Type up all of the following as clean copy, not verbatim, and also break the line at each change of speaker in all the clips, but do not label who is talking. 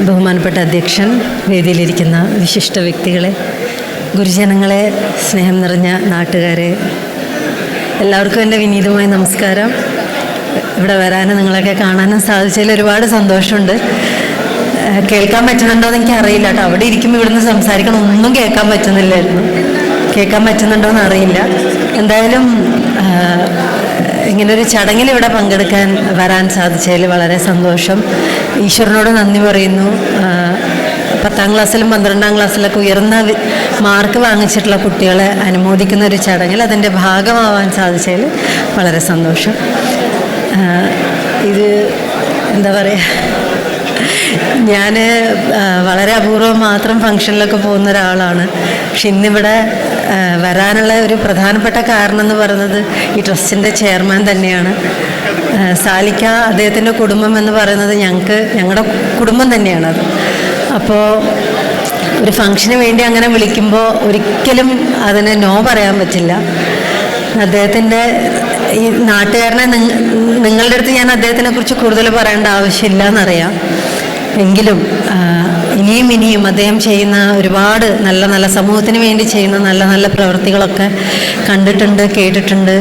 ബഹുമാനപ്പെട്ട അധ്യക്ഷൻ, വേദിയിലിരിക്കുന്ന വിശിഷ്ട വ്യക്തികളെ, ഗുരുജനങ്ങളെ, സ്നേഹം നിറഞ്ഞ നാട്ടുകാരെ, എല്ലാവർക്കും എൻ്റെ വിനീതമായ നമസ്കാരം. ഇവിടെ വരാനും നിങ്ങളൊക്കെ കാണാനും സാധിച്ചതിൽ ഒരുപാട് സന്തോഷമുണ്ട്. കേൾക്കാൻ പറ്റുന്നുണ്ടോ എന്ന് എനിക്ക് അറിയില്ല കേട്ടോ. അവിടെ ഇരിക്കുമ്പോൾ ഇവിടുന്ന് സംസാരിക്കണം, ഒന്നും കേൾക്കാൻ പറ്റുന്നില്ലായിരുന്നു. കേൾക്കാൻ പറ്റുന്നുണ്ടോ എന്ന് അറിയില്ല. എന്തായാലും ഇങ്ങനൊരു ചടങ്ങിൽ ഇവിടെ പങ്കെടുക്കാൻ വരാൻ സാധിച്ചതിൽ വളരെ സന്തോഷം. ഈശ്വരനോട് നന്ദി പറയുന്നു. 10ാം ക്ലാസ്സിലും 12ാം ക്ലാസ്സിലൊക്കെ ഉയർന്ന മാർക്ക് വാങ്ങിച്ചിട്ടുള്ള കുട്ടികളെ അനുമോദിക്കുന്ന ഒരു ചടങ്ങിൽ അതിൻ്റെ ഭാഗമാവാൻ സാധിച്ചതിൽ വളരെ സന്തോഷം. ഇത് എന്താ പറയുക, ഞാൻ വളരെ അപൂർവം മാത്രം ഫംഗ്ഷനിലൊക്കെ പോകുന്ന ഒരാളാണ്. പക്ഷെ ഇന്നിവിടെ വരാനുള്ള ഒരു പ്രധാനപ്പെട്ട കാരണം എന്ന് പറയുന്നത് ഈ ട്രസ്റ്റിൻ്റെ ചെയർമാൻ തന്നെയാണ്. സാലിക്ക, അദ്ദേഹത്തിൻ്റെ കുടുംബം എന്ന് പറയുന്നത് ഞങ്ങളുടെ കുടുംബം തന്നെയാണത്. അപ്പോൾ ഒരു ഫംഗ്ഷന് വേണ്ടി അങ്ങനെ വിളിക്കുമ്പോൾ ഒരിക്കലും അതിന് നോ പറയാൻ പറ്റില്ല. അദ്ദേഹത്തിൻ്റെ ഈ നാട്ടുകാരനെ നിങ്ങളുടെ അടുത്ത് ഞാൻ അദ്ദേഹത്തിനെ കുറിച്ച് കൂടുതൽ പറയേണ്ട ആവശ്യമില്ല എന്നറിയാം. എങ്കിലും ഇനിയും അദ്ദേഹം ചെയ്യുന്ന ഒരുപാട് നല്ല സമൂഹത്തിന് വേണ്ടി ചെയ്യുന്ന നല്ല പ്രവൃത്തികളൊക്കെ കണ്ടിട്ടുണ്ട്, കേട്ടിട്ടുണ്ട്,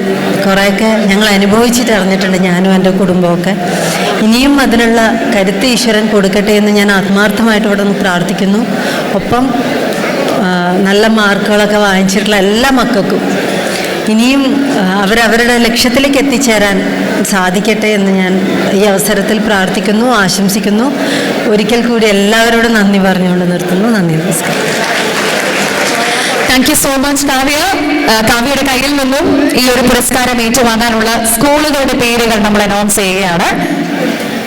കുറേയൊക്കെ ഞങ്ങൾ അനുഭവിച്ചിട്ട് അറിഞ്ഞിട്ടുണ്ട്, ഞാനും എൻ്റെ കുടുംബമൊക്കെ. ഇനിയും അതിനുള്ള കരുത്ത് ഈശ്വരൻ കൊടുക്കട്ടെ എന്ന് ഞാൻ ആത്മാർത്ഥമായിട്ട് ഇവിടെ നിന്ന് പ്രാർത്ഥിക്കുന്നു. ഒപ്പം നല്ല മാർക്കുകളൊക്കെ വാങ്ങിച്ചിട്ടുള്ള എല്ലാ മക്കൾക്കും ഇനിയും അവരവരുടെ ലക്ഷ്യത്തിലേക്ക് എത്തിച്ചേരാൻ സാധിക്കട്ടെ എന്ന് ഞാൻ ഈ അവസരത്തിൽ പ്രാർത്ഥിക്കുന്നു, ആശംസിക്കുന്നു. ഒരിക്കൽ കൂടി എല്ലാവരോടും നന്ദി പറഞ്ഞുകൊണ്ട് നിർത്തുന്നു. നന്ദി, നമസ്കാരം.
Thank you so much Kavya. കാവ്യയുടെ കയ്യിൽ നിന്നും ഈ ഒരു പുരസ്കാരം ഏറ്റുവാങ്ങാനുള്ള സ്കൂളുകളുടെ പേരുകൾ നമ്മൾ അനൗൺസ് ചെയ്യുകയാണ്.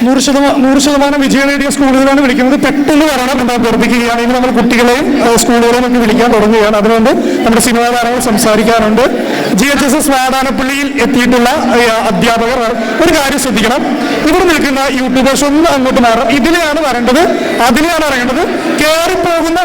100% വിജയം നേടിയ സ്കൂളുകളാണ് വിളിക്കുന്നത്. പെട്ടെന്ന് വരണം എന്ന് ഓർപ്പിക്കുകയാണ്. ഇനി നമ്മൾ കുട്ടികളെയും സ്കൂളുകളെയും ഒക്കെ വിളിക്കാൻ തുടങ്ങുകയാണ്. അതുകൊണ്ട് നമ്മുടെ സിനിമാ താരങ്ങൾ സംസാരിക്കാറുണ്ട്. GHSS വാടാനപ്പള്ളിയിൽ എത്തിയിട്ടുള്ള അധ്യാപകർ ഒരു കാര്യം ശ്രദ്ധിക്കണം. ഇവിടെ നിൽക്കുന്ന യൂട്യൂബേഴ്സ് ഒന്നും അങ്ങോട്ട് മാറണം. ഇതിലെയാണ് വരേണ്ടത്, അതിലെയാണ് ഇറങ്ങേണ്ടത്. കയറിപ്പോകുന്ന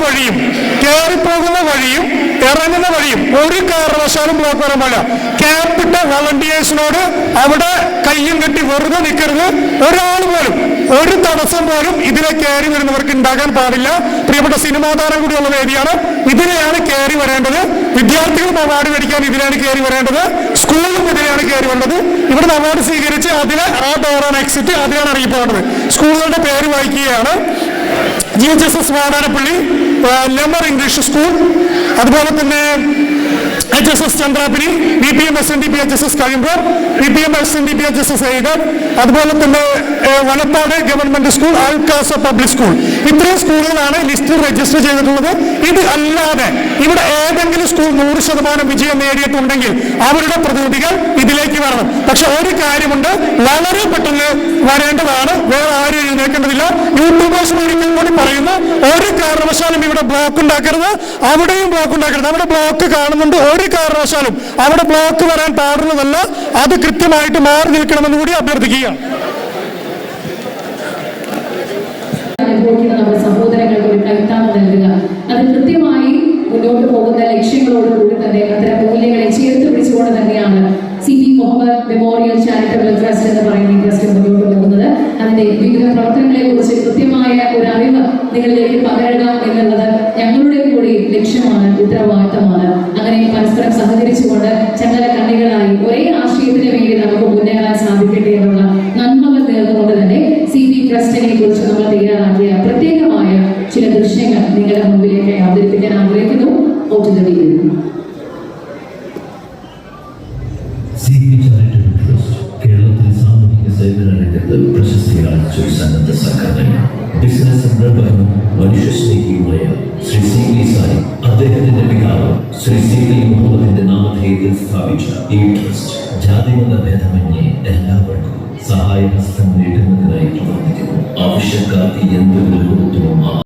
വഴിയും ഇറങ്ങുന്ന വഴിയും ഒരു കാരണവശാലും ബ്ലോക്ക് വരാൻ പാടില്ല. ക്യാപിട്ട വളണ്ടിയേഴ്സിനോട് അവിടെ കയ്യും കെട്ടി വെറുതെ നിൽക്കരുത്. ഒരാൾ പോലും, ഒരു തടസ്സം പോലും ഇതിലെ കയറി വരുന്നവർക്ക് ഉണ്ടാകാൻ പാടില്ല. പ്രിയപ്പെട്ട സിനിമാ താരം കൂടിയുള്ള വേദിയാണ്. ഇതിലെയാണ് കയറി വരേണ്ടത്. വിദ്യാർത്ഥികളും അവാർഡ് മേടിക്കാൻ ഇതിലാണ് കയറി വരേണ്ടത്. സ്കൂളും ഇതിലാണ് കയറി വേണ്ടത്. ഇവിടെ അവാർഡ് സ്വീകരിച്ച് ആ ഡോറാണ് എക്സിറ്റ്, അതിലാണ് ഇറങ്ങിപ്പോകേണ്ടത്. സ്കൂളുകളുടെ പേര് വായിക്കുകയാണ്. GHSS Vadanappally, Lemer English school, അതുപോലെ തന്നെ HSS Chandrapiri, VPM SNDP HSS കഴിയുമ്പോൾ, VPM SNDP HSS എയ്ഡഡ്, അതുപോലെ തന്നെ Valappad government school, Alkasa public school. ഇത്രയും സ്കൂളുകളാണ് ലിസ്റ്റിൽ രജിസ്റ്റർ ചെയ്തിട്ടുള്ളത്. ഇത് അല്ലാതെ ഇവിടെ ഏതെങ്കിലും സ്കൂൾ 100% വിജയം നേടിയിട്ടുണ്ടെങ്കിൽ അവരുടെ പ്രതിനിധികൾ ഇതിലേക്ക് വരണം. പക്ഷെ ഒരു കാര്യമുണ്ട്, വളരെ പെട്ടെന്ന് വരേണ്ടതാണ്. വേറെ ആരും എഴുന്നേക്കേണ്ടതില്ല. യൂട്യൂബേഴ്സ് ഒരിക്കൽ കൂടി പറയുന്നു, ഒരു കാരണവശാലും ഇവിടെ ബ്ലോക്ക് ഉണ്ടാക്കരുത്, അവിടെയും ബ്ലോക്ക് ഉണ്ടാക്കരുത്. അവിടെ ബ്ലോക്ക് കാണുന്നുണ്ട്, ഒരു കാരണവശാലും അവിടെ ബ്ലോക്ക് വരാൻ പാടുള്ളതല്ല. അത് കൃത്യമായിട്ട് മാറി നിൽക്കണമെന്ന് കൂടി അഭ്യർത്ഥിക്കുകയാണ്.
നമ്മുടെ സഹോദരങ്ങൾക്ക് ഒരു കൈത്താങ്ങ് നൽകുക, അത് കൃത്യമായി മുന്നോട്ട് പോകുന്ന ലക്ഷ്യങ്ങളോടുകൂടി തന്നെ അത്തരം മൂല്യങ്ങളെ ചേർത്ത് പിടിച്ചുകൊണ്ട് തന്നെയാണ് CP Muhammad memorial charitable trust എന്ന് പറയുന്ന ഈ ട്രസ്റ്റ് മുന്നോട്ട് പോകുന്നത്. അതിന്റെ വിവിധ പ്രവർത്തനങ്ങളെ കുറിച്ച് കൃത്യമായ ഒരു അറിവ് നിങ്ങളിലേക്ക് പകരുക എന്നുള്ളത് ഞങ്ങളുടെ കൂടി ലക്ഷ്യമാണ്, ഉത്തരവാദിത്തമാണ്. അങ്ങനെ പരസ്പരം സഹകരിച്ചുകൊണ്ട് ചങ്ങല കണ്ണികളായി ഒരേ ആശയത്തിന് വേണ്ടി നമുക്ക് മുന്നേറാൻ സാധിക്കട്ടെ എന്നുള്ള നന്മകൾ നേർന്നുകൊണ്ട് തന്നെ CP ട്രസ്റ്റിനെ കുറിച്ച് നമ്മൾ തയ്യാറാക്കിയ പ്രത്യേകമായ ചില ദൃശ്യങ്ങൾ നിങ്ങളുടെ മുമ്പിലേക്ക് അവതരിപ്പിക്കാൻ ആഗ്രഹിക്കുന്നു.
കേരളത്തിൽ സാമൂഹിക സേവന രംഗത്ത് പ്രശസ്തി ആർജിച്ച ഒരു സന്നദ്ധ സംഘടനയാണ്. ബിസിനസ് സംരംഭകനും മനുഷ്യസ്നേഹിയുമായ ശ്രീ CP സായി, അദ്ദേഹത്തിന്റെ പിതാവ് ശ്രീ CP മുഹമ്മദിന്റെ നാമധേയത്തിൽ സ്ഥാപിച്ച ഈ ട്രസ്റ്റ് ജാതിമത ഭേദമന്യേ എല്ലാവർക്കും സഹായഹസ്തം നീട്ടുന്നതിനായി പ്രവർത്തിക്കുന്നു. ആവശ്യക്കാർക്ക് എന്ത് വിലകൊടുത്തും